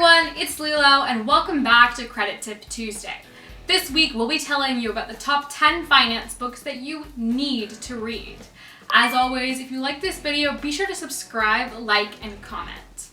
everyone, it's Lilo and welcome back to Credit Tip Tuesday. This week we'll be telling you about the top 10 finance books that you need to read. As always, if you like this video, be sure to subscribe, like, and comment.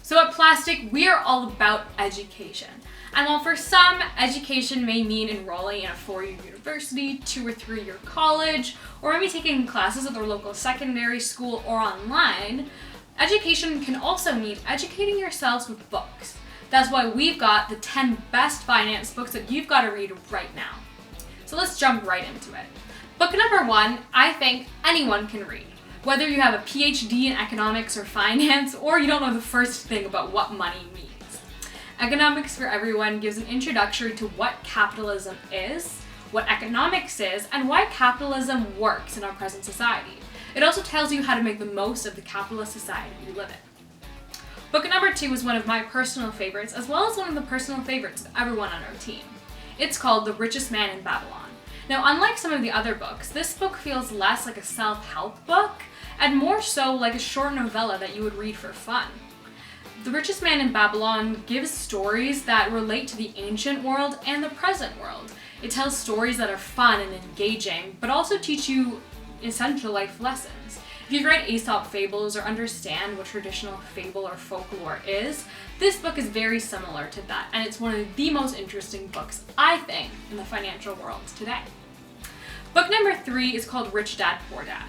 So at Plastk, we are all about education. And while for some, education may mean enrolling in a 4-year university, 2 or 3-year college, or maybe taking classes at their local secondary school or online, education can also mean educating yourselves with books. That's why we've got the 10 best finance books that you've got to read right now. So let's jump right into it. Book number 1, I think anyone can read. Whether you have a PhD in economics or finance, or you don't know the first thing about what money means. Economics for Everyone gives an introduction to what capitalism is, what economics is, and why capitalism works in our present society. It also tells you how to make the most of the capitalist society we live in. Book number 2 is one of my personal favorites, as well as one of the personal favorites of everyone on our team. It's called The Richest Man in Babylon. Now, unlike some of the other books, this book feels less like a self-help book, and more so like a short novella that you would read for fun. The Richest Man in Babylon gives stories that relate to the ancient world and the present world. It tells stories that are fun and engaging, but also teach you essential life lessons. If you've read Aesop fables or understand what traditional fable or folklore is, this book is very similar to that, and it's one of the most interesting books, I think, in the financial world today. Book number 3 is called Rich Dad, Poor Dad.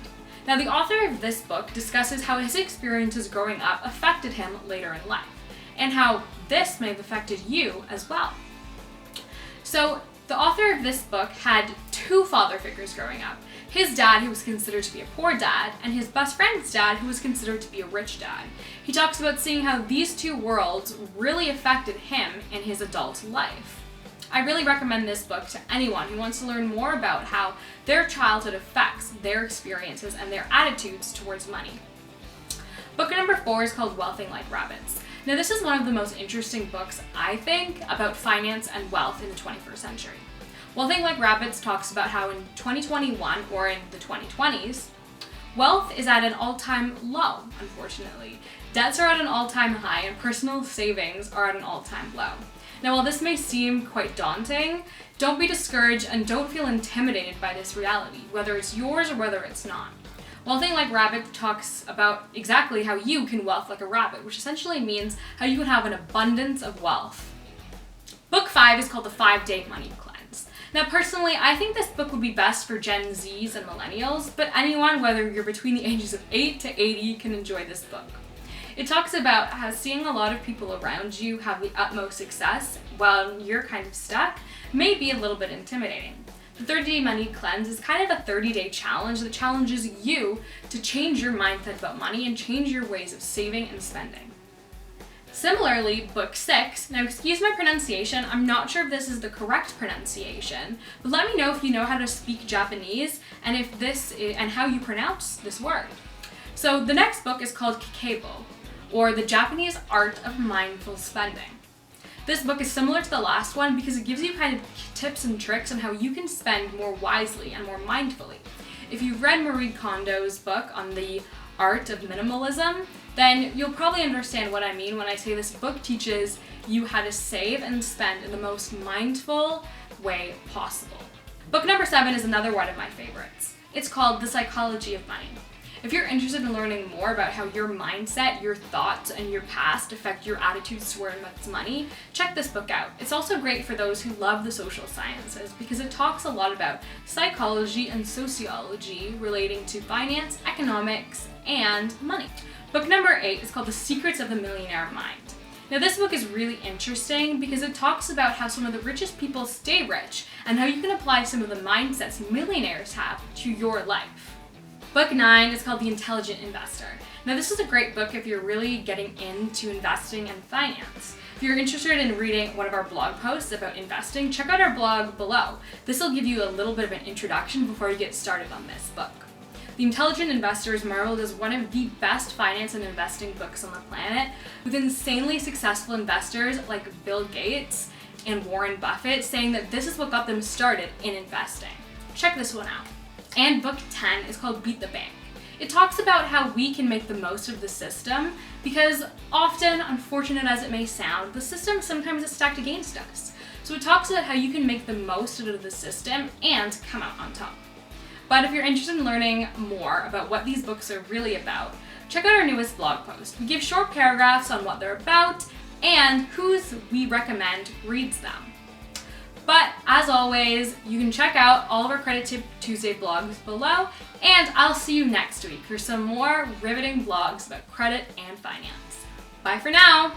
Now, the author of this book discusses how his experiences growing up affected him later in life, and how this may have affected you as well. So, the author of this book had 2 father figures growing up. His dad, who was considered to be a poor dad, and his best friend's dad, who was considered to be a rich dad. He talks about seeing how these 2 worlds really affected him in his adult life. I really recommend this book to anyone who wants to learn more about how their childhood affects their experiences and their attitudes towards money. Book number 4 is called Wealthing Like Rabbits. Now, this is one of the most interesting books, I think, about finance and wealth in the 21st century. Wealthing Like Rabbits talks about how in 2021, or in the 2020s, wealth is at an all-time low, unfortunately. Debts are at an all-time high, and personal savings are at an all-time low. Now, while this may seem quite daunting, don't be discouraged and don't feel intimidated by this reality, whether it's yours or whether it's not. Wealthing Like Rabbit talks about exactly how you can wealth like a rabbit, which essentially means how you can have an abundance of wealth. Book 5 is called The 5-Day Money Cleanse. Now, personally, I think this book would be best for Gen Zs and millennials, but anyone, whether you're between the ages of 8 to 80, can enjoy this book. It talks about how seeing a lot of people around you have the utmost success while you're kind of stuck may be a little bit intimidating. The 30-Day Money Cleanse is kind of a 30-day challenge that challenges you to change your mindset about money and change your ways of saving and spending. Similarly, book 6, now excuse my pronunciation, I'm not sure if this is the correct pronunciation, but let me know if you know how to speak Japanese and if this is, and how you pronounce this word. So the next book is called Kikeibo, or The Japanese Art of Mindful Spending. This book is similar to the last one because it gives you kind of tips and tricks on how you can spend more wisely and more mindfully. If you've read Marie Kondo's book on the art of minimalism, then you'll probably understand what I mean when I say this book teaches you how to save and spend in the most mindful way possible. Book number 7 is another one of my favorites. It's called The Psychology of Money. If you're interested in learning more about how your mindset, your thoughts, and your past affect your attitudes towards money, check this book out. It's also great for those who love the social sciences because it talks a lot about psychology and sociology relating to finance, economics, and money. Book number 8 is called The Secrets of the Millionaire Mind. Now, this book is really interesting because it talks about how some of the richest people stay rich and how you can apply some of the mindsets millionaires have to your life. Book 9 is called The Intelligent Investor. Now, this is a great book if you're really getting into investing and finance. If you're interested in reading one of our blog posts about investing, check out our blog below. This will give you a little bit of an introduction before you get started on this book. The Intelligent Investor is marveled as one of the best finance and investing books on the planet, with insanely successful investors like Bill Gates and Warren Buffett saying that this is what got them started in investing. Check this one out. And book 10 is called Beat the Bank. It talks about how we can make the most of the system because often, unfortunate as it may sound, the system sometimes is stacked against us. So it talks about how you can make the most out of the system and come out on top. But if you're interested in learning more about what these books are really about, check out our newest blog post. We give short paragraphs on what they're about and whose we recommend reads them. But as always, you can check out all of our Credit Tip Tuesday blogs below, and I'll see you next week for some more riveting blogs about credit and finance. Bye for now!